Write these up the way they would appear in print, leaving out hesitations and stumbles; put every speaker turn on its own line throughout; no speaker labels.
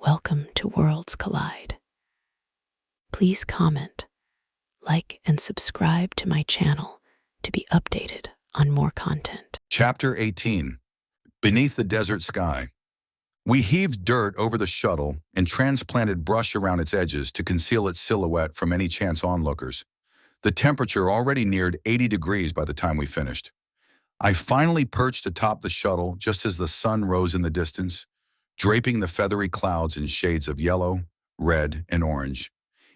Welcome to Worlds Collide. Please comment, like, and subscribe to my channel to be updated on more content.
Chapter 18. Beneath the Desert Sky. We heaved dirt over the shuttle and transplanted brush around its edges to conceal its silhouette from any chance onlookers. The temperature already neared 80 degrees by the time we finished. I finally perched atop the shuttle just as the sun rose in the distance, draping the feathery clouds in shades of yellow, red, and orange.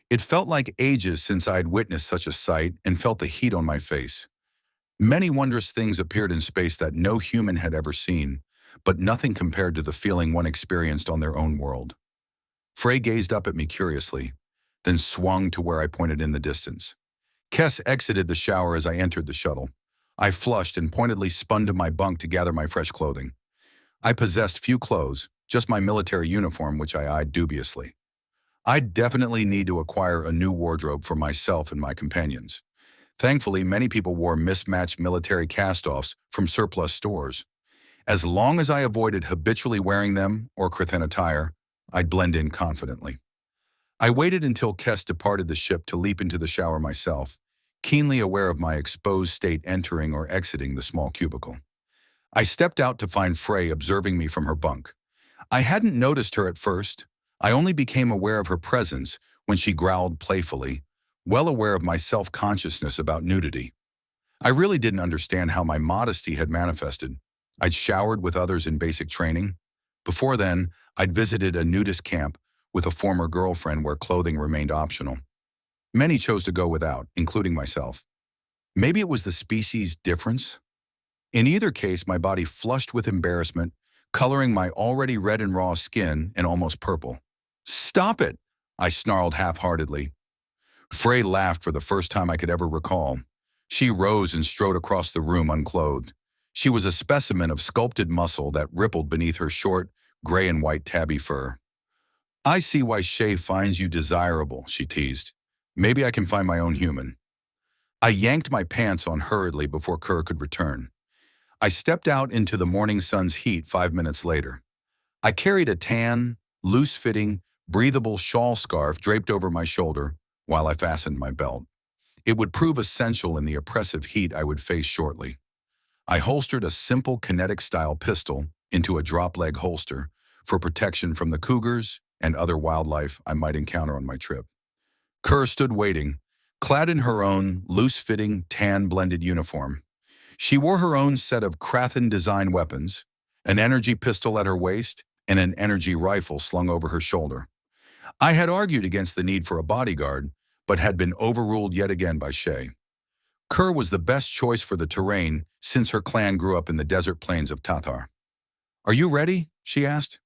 It felt like ages since I had witnessed such a sight and felt the heat on my face. Many wondrous things appeared in space that no human had ever seen, but nothing compared to the feeling one experienced on their own world. Frey gazed up at me curiously, then swung to where I pointed in the distance. Kess exited the shower as I entered the shuttle. I flushed and pointedly spun to my bunk to gather my fresh clothing. I possessed few clothes, just my military uniform, which I eyed dubiously. I'd definitely need to acquire a new wardrobe for myself and my companions. Thankfully, many people wore mismatched military cast-offs from surplus stores. As long as I avoided habitually wearing them or Krathen attire, I'd blend in confidently. I waited until Kess departed the ship to leap into the shower myself, keenly aware of my exposed state entering or exiting the small cubicle. I stepped out to find Frey observing me from her bunk. I hadn't noticed her at first. I only became aware of her presence when she growled playfully, well aware of my self-consciousness about nudity. I really didn't understand how my modesty had manifested. I'd showered with others in basic training. Before then, I'd visited a nudist camp with a former girlfriend where clothing remained optional. Many chose to go without, including myself. Maybe it was the species difference? In either case, my body flushed with embarrassment, coloring my already red and raw skin and almost purple. "Stop it!" I snarled half-heartedly. Frey laughed for the first time I could ever recall. She rose and strode across the room unclothed. She was a specimen of sculpted muscle that rippled beneath her short, gray and white tabby fur. "I see why Shay finds you desirable," she teased. "Maybe I can find my own human." I yanked my pants on hurriedly before Kerr could return. I stepped out into the morning sun's heat 5 minutes later. I carried a tan, loose-fitting, breathable shawl scarf draped over my shoulder while I fastened my belt. It would prove essential in the oppressive heat I would face shortly. I holstered a simple kinetic-style pistol into a drop-leg holster for protection from the cougars and other wildlife I might encounter on my trip. Kerr stood waiting, clad in her own loose-fitting, tan-blended uniform. She wore her own set of Krathen-designed weapons, an energy pistol at her waist and an energy rifle slung over her shoulder. I had argued against the need for a bodyguard, but had been overruled yet again by Shay. Kerr was the best choice for the terrain since her clan grew up in the desert plains of Tathar. "Are you ready?" she asked.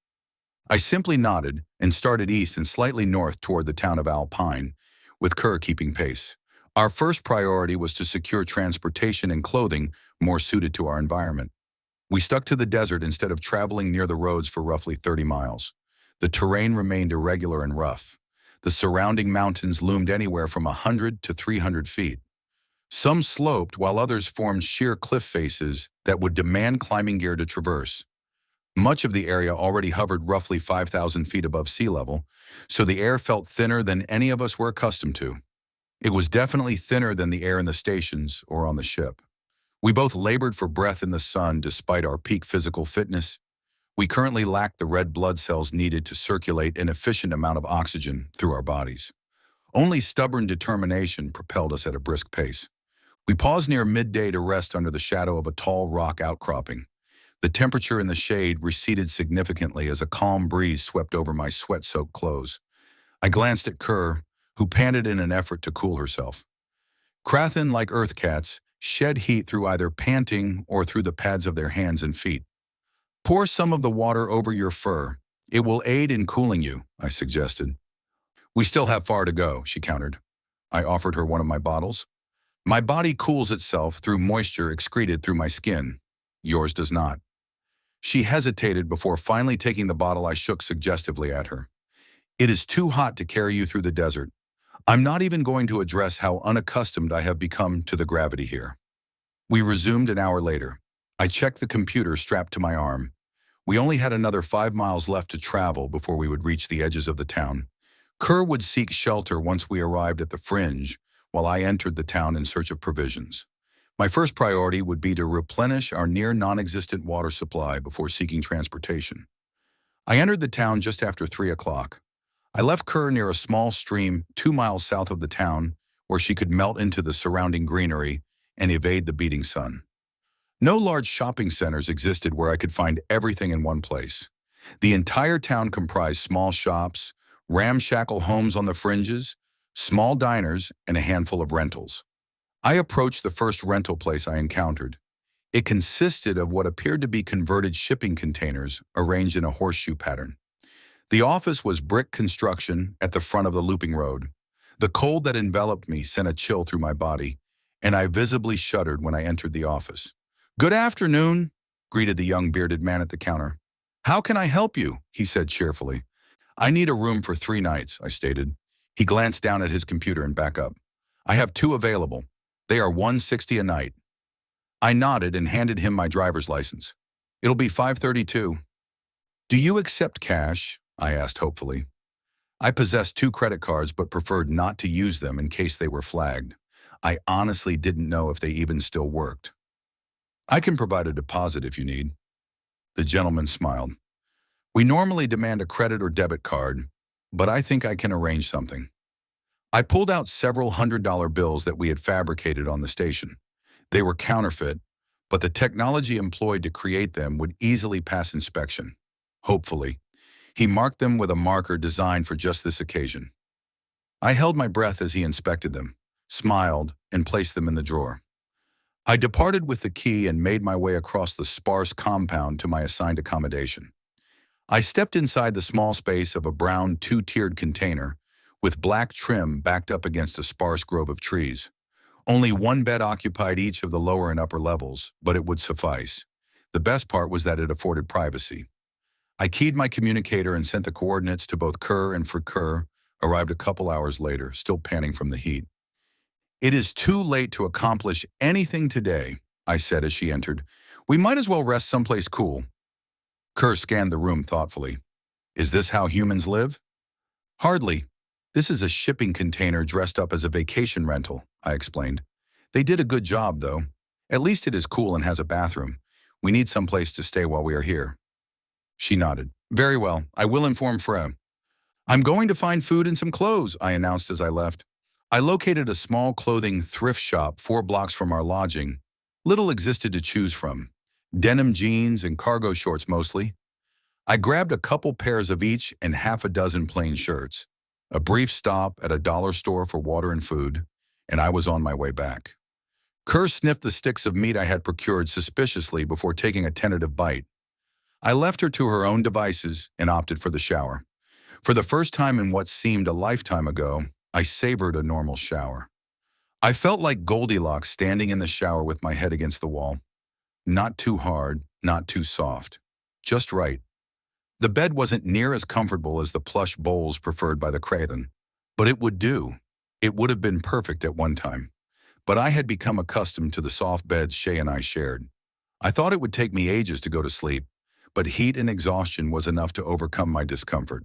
I simply nodded and started east and slightly north toward the town of Alpine, with Kerr keeping pace. Our first priority was to secure transportation and clothing more suited to our environment. We stuck to the desert instead of traveling near the roads for roughly 30 miles. The terrain remained irregular and rough. The surrounding mountains loomed anywhere from 100 to 300 feet. Some sloped while others formed sheer cliff faces that would demand climbing gear to traverse. Much of the area already hovered roughly 5,000 feet above sea level, so the air felt thinner than any of us were accustomed to. It was definitely thinner than the air in the stations or on the ship. We both labored for breath in the sun despite our peak physical fitness. We currently lacked the red blood cells needed to circulate an efficient amount of oxygen through our bodies. Only stubborn determination propelled us at a brisk pace. We paused near midday to rest under the shadow of a tall rock outcropping. The temperature in the shade receded significantly as a calm breeze swept over my sweat-soaked clothes. I glanced at Kerr, who panted in an effort to cool herself. Krathen, like earth cats, shed heat through either panting or through the pads of their hands and feet. "Pour some of the water over your fur. It will aid in cooling you," I suggested. "We still have far to go," she countered. I offered her one of my bottles. "My body cools itself through moisture excreted through my skin. Yours does not." She hesitated before finally taking the bottle. I shook suggestively at her. "It is too hot to carry you through the desert. I'm not even going to address how unaccustomed I have become to the gravity here." We resumed an hour later. I checked the computer strapped to my arm. We only had another 5 miles left to travel before we would reach the edges of the town. Kerr would seek shelter once we arrived at the fringe, while I entered the town in search of provisions. My first priority would be to replenish our near non-existent water supply before seeking transportation. I entered the town just after 3 o'clock. I left Kerr near a small stream 2 miles south of the town where she could melt into the surrounding greenery and evade the beating sun. No large shopping centers existed where I could find everything in one place. The entire town comprised small shops, ramshackle homes on the fringes, small diners, and a handful of rentals. I approached the first rental place I encountered. It consisted of what appeared to be converted shipping containers arranged in a horseshoe pattern. The office was brick construction at the front of the looping road. The cold that enveloped me sent a chill through my body, and I visibly shuddered when I entered the office. "Good afternoon," greeted the young bearded man at the counter. "How can I help you?" he said cheerfully. "I need a room for 3 nights," I stated. He glanced down at his computer and back up. "I have 2 available. They are $160 a night." I nodded and handed him my driver's license. "It'll be $532. "Do you accept cash?" I asked hopefully. I possessed 2 credit cards but preferred not to use them in case they were flagged. I honestly didn't know if they even still worked. "I can provide a deposit if you need." The gentleman smiled. "We normally demand a credit or debit card, but I think I can arrange something." I pulled out several $100 bills that we had fabricated on the station. They were counterfeit, but the technology employed to create them would easily pass inspection. Hopefully. He marked them with a marker designed for just this occasion. I held my breath as he inspected them, smiled, and placed them in the drawer. I departed with the key and made my way across the sparse compound to my assigned accommodation. I stepped inside the small space of a brown 2-tiered container with black trim backed up against a sparse grove of trees. Only 1 bed occupied each of the lower and upper levels, but it would suffice. The best part was that it afforded privacy. I keyed my communicator and sent the coordinates to both Kerr, and for Kerr, arrived a couple hours later, still panting from the heat. "It is too late to accomplish anything today," I said as she entered. "We might as well rest someplace cool." Kerr scanned the room thoughtfully. "Is this how humans live?" "Hardly. This is a shipping container dressed up as a vacation rental," I explained. "They did a good job, though. At least it is cool and has a bathroom. We need some place to stay while we are here." She nodded. "Very well. I will inform Freya." "I'm going to find food and some clothes," I announced as I left. I located a small clothing thrift shop 4 blocks from our lodging. Little existed to choose from. Denim jeans and cargo shorts mostly. I grabbed a couple pairs of each and half a dozen plain shirts. A brief stop at a dollar store for water and food, and I was on my way back. Kerr sniffed the sticks of meat I had procured suspiciously before taking a tentative bite. I left her to her own devices and opted for the shower. For the first time in what seemed a lifetime ago, I savored a normal shower. I felt like Goldilocks standing in the shower with my head against the wall. Not too hard, not too soft. Just right. The bed wasn't near as comfortable as the plush bowls preferred by the Craven, but it would do. It would have been perfect at one time. But I had become accustomed to the soft beds Shay and I shared. I thought it would take me ages to go to sleep, but heat and exhaustion was enough to overcome my discomfort.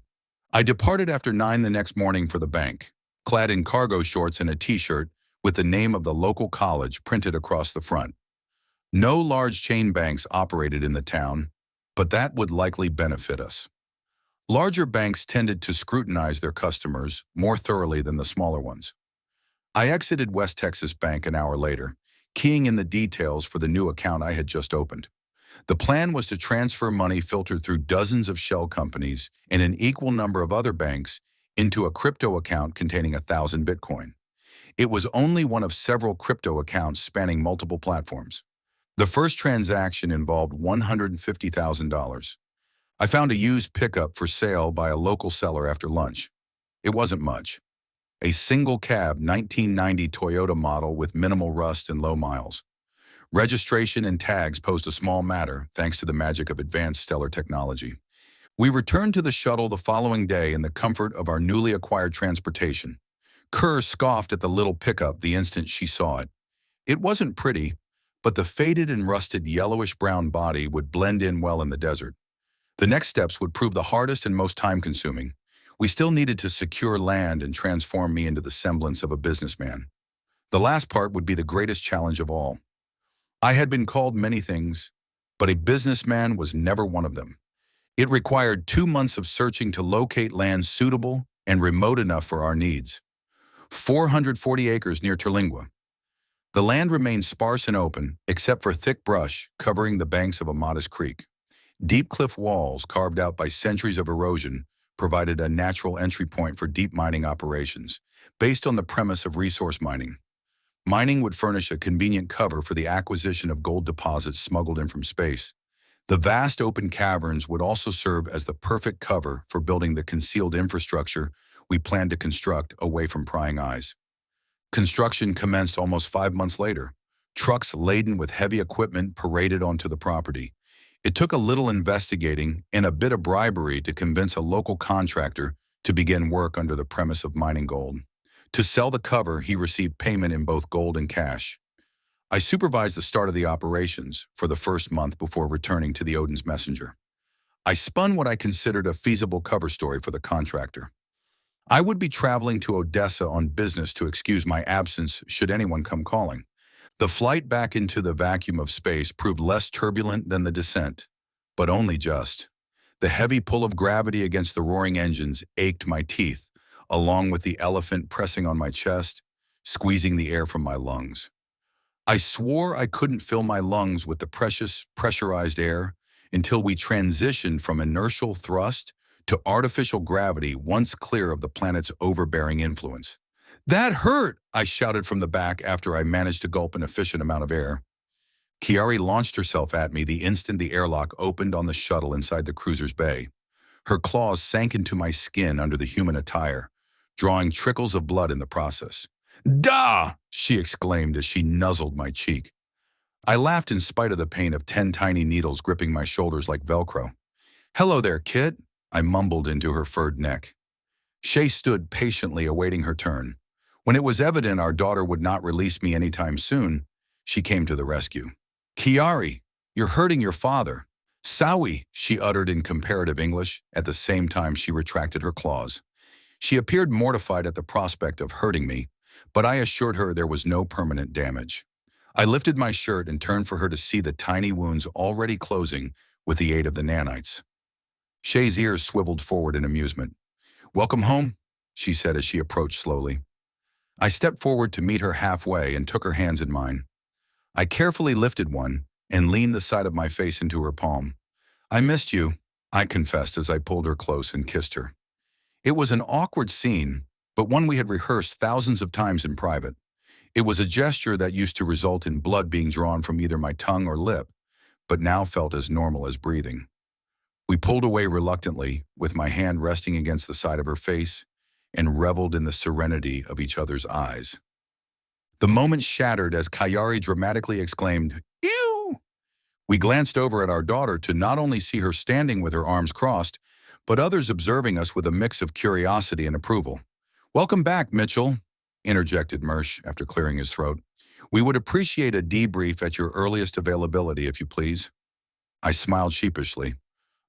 I departed after 9 the next morning for the bank, clad in cargo shorts and a t-shirt with the name of the local college printed across the front. No large chain banks operated in the town, but that would likely benefit us. Larger banks tended to scrutinize their customers more thoroughly than the smaller ones. I exited West Texas Bank an hour later, keying in the details for the new account I had just opened. The plan was to transfer money filtered through dozens of shell companies and an equal number of other banks into a crypto account containing 1,000 Bitcoin. It was only one of several crypto accounts spanning multiple platforms. The first transaction involved $150,000. I found a used pickup for sale by a local seller after lunch. It wasn't much. A single cab 1990 Toyota model with minimal rust and low miles. Registration and tags posed a small matter thanks to the magic of advanced stellar technology. We returned to the shuttle the following day in the comfort of our newly acquired transportation. Kerr scoffed at the little pickup the instant she saw it. It wasn't pretty, but the faded and rusted yellowish-brown body would blend in well in the desert. The next steps would prove the hardest and most time-consuming. We still needed to secure land and transform me into the semblance of a businessman. The last part would be the greatest challenge of all. I had been called many things, but a businessman was never one of them. It required 2 months of searching to locate land suitable and remote enough for our needs. 440 acres near Terlingua. The land remained sparse and open, except for thick brush covering the banks of a modest creek. Deep cliff walls, carved out by centuries of erosion, provided a natural entry point for deep mining operations, based on the premise of resource mining. Mining would furnish a convenient cover for the acquisition of gold deposits smuggled in from space. The vast open caverns would also serve as the perfect cover for building the concealed infrastructure we planned to construct away from prying eyes. Construction commenced almost 5 months later. Trucks laden with heavy equipment paraded onto the property. It took a little investigating and a bit of bribery to convince a local contractor to begin work under the premise of mining gold. To sell the cover, he received payment in both gold and cash. I supervised the start of the operations for the first month before returning to the Odin's Messenger. I spun what I considered a feasible cover story for the contractor. I would be traveling to Odessa on business to excuse my absence should anyone come calling. The flight back into the vacuum of space proved less turbulent than the descent, but only just. The heavy pull of gravity against the roaring engines ached my teeth, along with the elephant pressing on my chest, squeezing the air from my lungs. I swore I couldn't fill my lungs with the precious, pressurized air until we transitioned from inertial thrust to artificial gravity once clear of the planet's overbearing influence. "That hurt!" I shouted from the back after I managed to gulp an efficient amount of air. Chiari launched herself at me the instant the airlock opened on the shuttle inside the cruiser's bay. Her claws sank into my skin under the human attire, drawing trickles of blood in the process. "Da!" she exclaimed as she nuzzled my cheek. I laughed in spite of the pain of 10 tiny needles gripping my shoulders like Velcro. "Hello there, kid," I mumbled into her furred neck. Shay stood patiently awaiting her turn. When it was evident our daughter would not release me anytime soon, she came to the rescue. "Chiari, you're hurting your father." "Sawi," she uttered in comparative English, at the same time she retracted her claws. She appeared mortified at the prospect of hurting me, but I assured her there was no permanent damage. I lifted my shirt and turned for her to see the tiny wounds already closing with the aid of the nanites. Shay's ears swiveled forward in amusement. "Welcome home," she said as she approached slowly. I stepped forward to meet her halfway and took her hands in mine. I carefully lifted one and leaned the side of my face into her palm. "I missed you," I confessed as I pulled her close and kissed her. It was an awkward scene, but one we had rehearsed thousands of times in private. It was a gesture that used to result in blood being drawn from either my tongue or lip, but now felt as normal as breathing. We pulled away reluctantly, with my hand resting against the side of her face, and reveled in the serenity of each other's eyes. The moment shattered as Chiari dramatically exclaimed, "Ew!" We glanced over at our daughter to not only see her standing with her arms crossed, but others observing us with a mix of curiosity and approval. "Welcome back, Mitchell," interjected Mersch after clearing his throat. "We would appreciate a debrief at your earliest availability, if you please." I smiled sheepishly.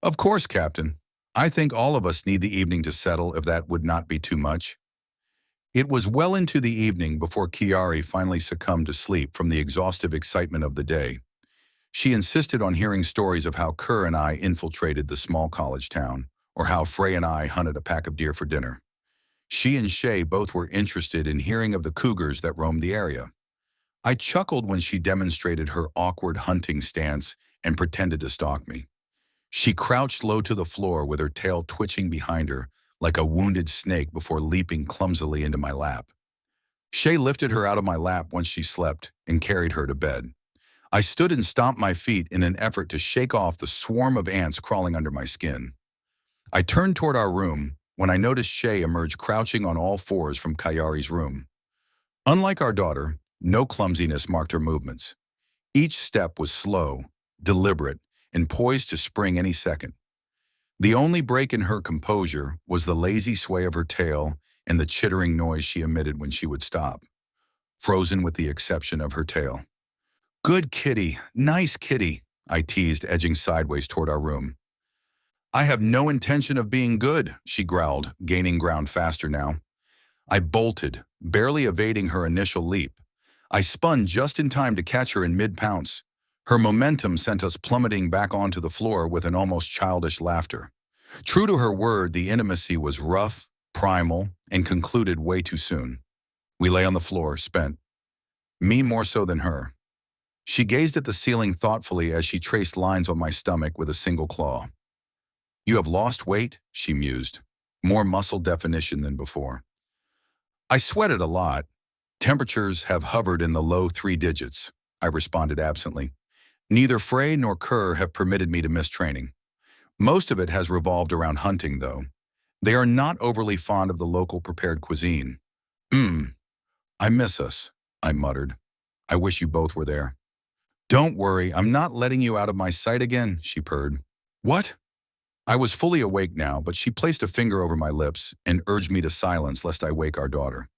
"Of course, Captain. I think all of us need the evening to settle, if that would not be too much." It was well into the evening before Chiari finally succumbed to sleep from the exhaustive excitement of the day. She insisted on hearing stories of how Kerr and I infiltrated the small college town, or how Frey and I hunted a pack of deer for dinner. She and Shay both were interested in hearing of the cougars that roamed the area. I chuckled when she demonstrated her awkward hunting stance and pretended to stalk me. She crouched low to the floor with her tail twitching behind her like a wounded snake before leaping clumsily into my lap. Shay lifted her out of my lap once she slept and carried her to bed. I stood and stomped my feet in an effort to shake off the swarm of ants crawling under my skin. I turned toward our room when I noticed Shay emerge crouching on all fours from Chiari's room. Unlike our daughter, no clumsiness marked her movements. Each step was slow, deliberate, and poised to spring any second. The only break in her composure was the lazy sway of her tail and the chittering noise she emitted when she would stop, frozen with the exception of her tail. "Good kitty, nice kitty," I teased, edging sideways toward our room. I have no intention of being good, she growled, gaining ground faster now. I bolted, barely evading her initial leap. I spun just in time to catch her in mid-pounce. Her momentum sent us plummeting back onto the floor with an almost childish laughter. True to her word, the intimacy was rough, primal, and concluded way too soon. We lay on the floor, spent. Me more so than her. She gazed at the ceiling thoughtfully as she traced lines on my stomach with a single claw. You have lost weight, she mused. More muscle definition than before. I sweated a lot. Temperatures have hovered in the low 3 digits, I responded absently. Neither Frey nor Kerr have permitted me to miss training. Most of it has revolved around hunting, though. They are not overly fond of the local prepared cuisine. I miss us, I muttered. I wish you both were there. Don't worry, I'm not letting you out of my sight again, she purred. What? I was fully awake now, but she placed a finger over my lips and urged me to silence lest I wake our daughter.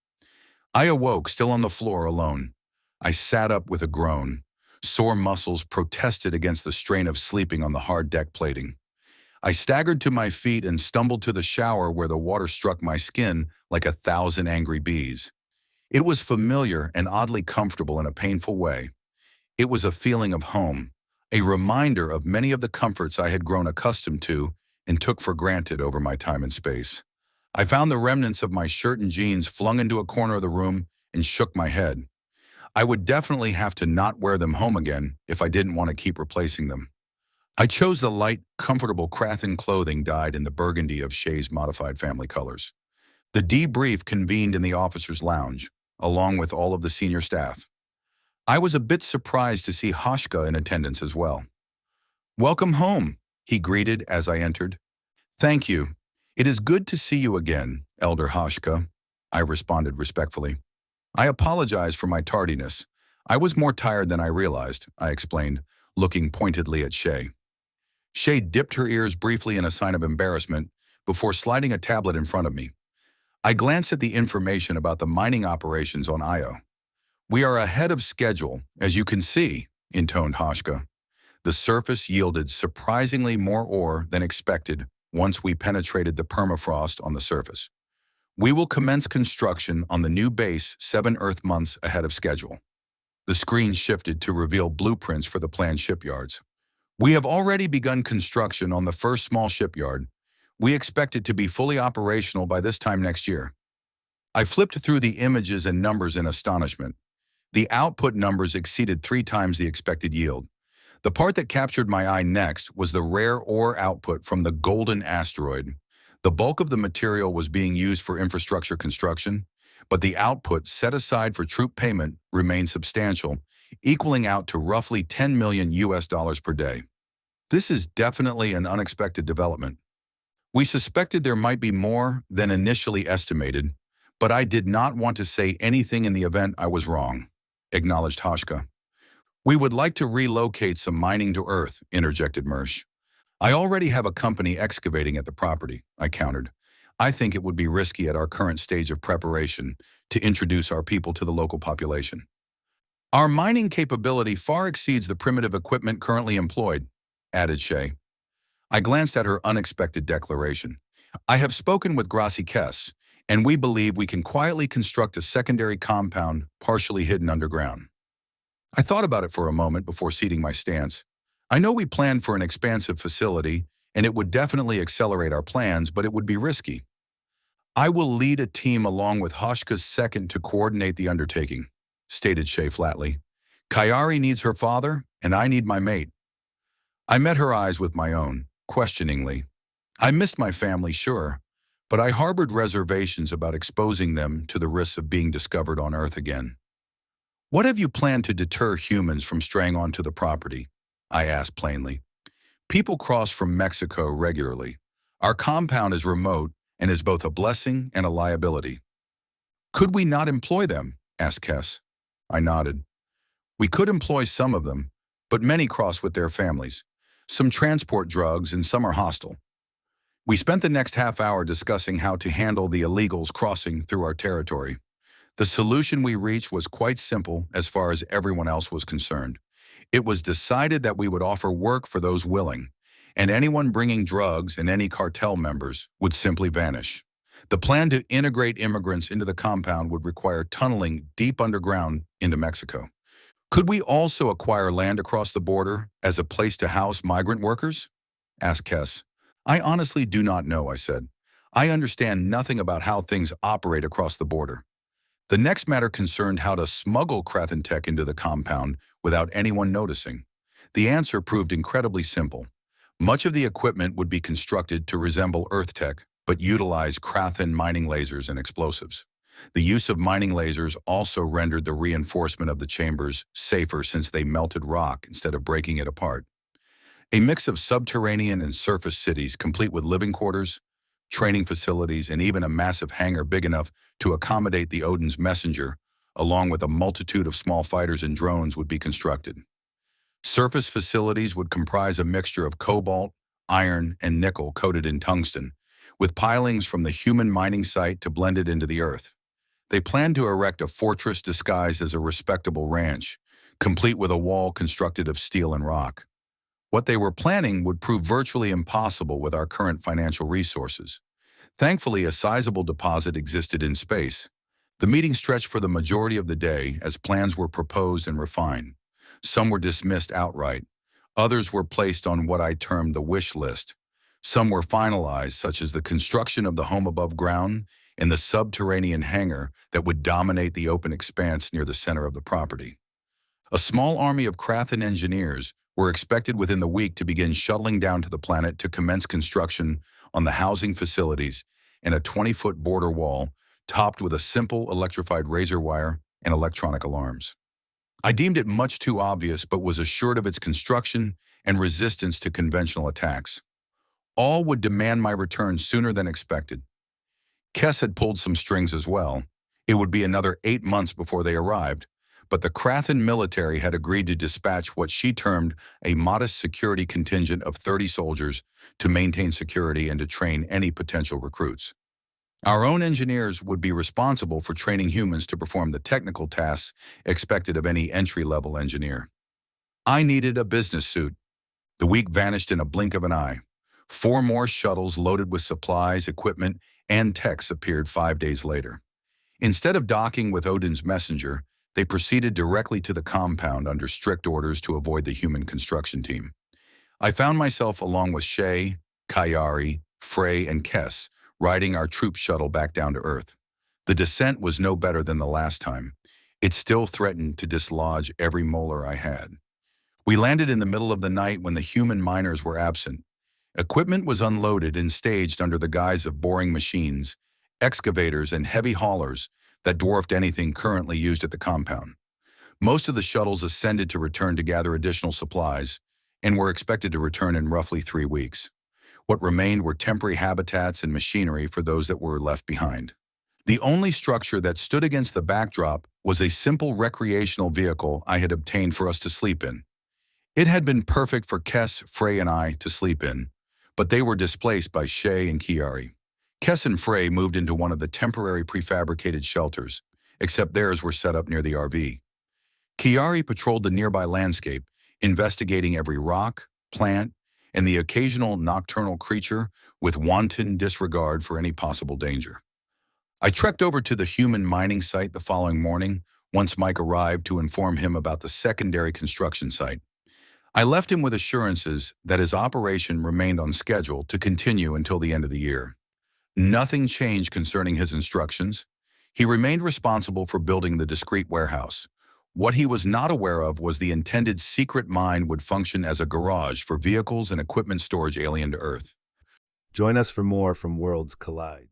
I awoke, still on the floor, alone. I sat up with a groan. Sore muscles protested against the strain of sleeping on the hard deck plating. I staggered to my feet and stumbled to the shower where the water struck my skin like 1,000 angry bees. It was familiar and oddly comfortable in a painful way. It was a feeling of home, a reminder of many of the comforts I had grown accustomed to and took for granted over my time and space. I found the remnants of my shirt and jeans flung into a corner of the room and shook my head. I would definitely have to not wear them home again if I didn't want to keep replacing them. I chose the light, comfortable Crathen clothing dyed in the burgundy of Shay's modified family colors. The debrief convened in the officers' lounge, along with all of the senior staff. I was a bit surprised to see Hashka in attendance as well. Welcome home, he greeted as I entered. Thank you. It is good to see you again, Elder Hashka, I responded respectfully. I apologize for my tardiness. I was more tired than I realized, I explained, looking pointedly at Shay. Shay dipped her ears briefly in a sign of embarrassment before sliding a tablet in front of me. I glanced at the information about the mining operations on Io. We are ahead of schedule, as you can see, intoned Hashka. The surface yielded surprisingly more ore than expected once we penetrated the permafrost on the surface. We will commence construction on the new base 7 Earth months ahead of schedule. The screen shifted to reveal blueprints for the planned shipyards. We have already begun construction on the first small shipyard. We expect it to be fully operational by this time next year. I flipped through the images and numbers in astonishment. The output numbers exceeded 3 times the expected yield. The part that captured my eye next was the rare ore output from the Golden Asteroid. The bulk of the material was being used for infrastructure construction, but the output set aside for troop payment remained substantial, equaling out to roughly 10 million US dollars per day. This is definitely an unexpected development. We suspected there might be more than initially estimated, but I did not want to say anything in the event I was wrong, acknowledged Hashka. We would like to relocate some mining to Earth, interjected Mersch. I already have a company excavating at the property, I countered. I think it would be risky at our current stage of preparation to introduce our people to the local population. Our mining capability far exceeds the primitive equipment currently employed, added Shay. I glanced at her unexpected declaration. I have spoken with Grassi Kess, and we believe we can quietly construct a secondary compound partially hidden underground. I thought about it for a moment before ceding my stance. I know we planned for an expansive facility, and it would definitely accelerate our plans, but it would be risky. I will lead a team along with Hashka's second to coordinate the undertaking, stated Shay flatly. Kayari needs her father, and I need my mate. I met her eyes with my own, questioningly. I missed my family, sure, but I harbored reservations about exposing them to the risks of being discovered on Earth again. What have you planned to deter humans from straying onto the property? I asked plainly. People cross from Mexico regularly. Our compound is remote and is both a blessing and a liability. Could we not employ them? Asked Kess. I nodded. We could employ some of them, but many cross with their families. Some transport drugs and some are hostile. We spent the next half hour discussing how to handle the illegals crossing through our territory. The solution we reached was quite simple as far as everyone else was concerned. It was decided that we would offer work for those willing, and anyone bringing drugs and any cartel members would simply vanish. The plan to integrate immigrants into the compound would require tunneling deep underground into Mexico. Could we also acquire land across the border as a place to house migrant workers? Asked Kess. I honestly do not know, I said. I understand nothing about how things operate across the border. The next matter concerned how to smuggle Krathen tech into the compound without anyone noticing. The answer proved incredibly simple. Much of the equipment would be constructed to resemble Earth tech, but utilize Krathen mining lasers and explosives. The use of mining lasers also rendered the reinforcement of the chambers safer since they melted rock instead of breaking it apart. A mix of subterranean and surface cities, complete with living quarters, training facilities, and even a massive hangar big enough to accommodate the Odin's messenger, along with a multitude of small fighters and drones, would be constructed. Surface facilities would comprise a mixture of cobalt, iron, and nickel coated in tungsten, with pilings from the human mining site to blend it into the earth. They planned to erect a fortress disguised as a respectable ranch, complete with a wall constructed of steel and rock. What they were planning would prove virtually impossible with our current financial resources. Thankfully, a sizable deposit existed in space. The meeting stretched for the majority of the day as plans were proposed and refined. Some were dismissed outright. Others were placed on what I termed the wish list. Some were finalized, such as the construction of the home above ground and the subterranean hangar that would dominate the open expanse near the center of the property. A small army of Krathen engineers were expected within the week to begin shuttling down to the planet to commence construction on the housing facilities and a 20-foot border wall topped with a simple electrified razor wire and electronic alarms. I deemed it much too obvious, but was assured of its construction and resistance to conventional attacks. All would demand my return sooner than expected. Kess had pulled some strings as well. It would be another 8 months before they arrived, but the Krathen military had agreed to dispatch what she termed a modest security contingent of 30 soldiers to maintain security and to train any potential recruits. Our own engineers would be responsible for training humans to perform the technical tasks expected of any entry-level engineer. I needed a business suit. The week vanished in a blink of an eye. 4 more shuttles loaded with supplies, equipment, and techs appeared 5 days later. Instead of docking with Odin's messenger, they proceeded directly to the compound under strict orders to avoid the human construction team. I found myself along with Shay, Kayari, Frey, and Kess, riding our troop shuttle back down to Earth. The descent was no better than the last time. It still threatened to dislodge every molar I had. We landed in the middle of the night when the human miners were absent. Equipment was unloaded and staged under the guise of boring machines, excavators, and heavy haulers that dwarfed anything currently used at the compound. Most of the shuttles ascended to return to gather additional supplies and were expected to return in roughly 3 weeks. What remained were temporary habitats and machinery for those that were left behind. The only structure that stood against the backdrop was a simple recreational vehicle I had obtained for us to sleep in. It had been perfect for Kess, Frey, and I to sleep in, but they were displaced by Shay and Kiari. Kess and Frey moved into one of the temporary prefabricated shelters, except theirs were set up near the RV. Kiari patrolled the nearby landscape, investigating every rock, plant, and the occasional nocturnal creature with wanton disregard for any possible danger. I trekked over to the human mining site the following morning, once Mike arrived to inform him about the secondary construction site. I left him with assurances that his operation remained on schedule to continue until the end of the year. Nothing changed concerning his instructions. He remained responsible for building the discrete warehouse. What he was not aware of was the intended secret mine would function as a garage for vehicles and equipment storage alien to Earth.
Join us for more from Worlds Collide.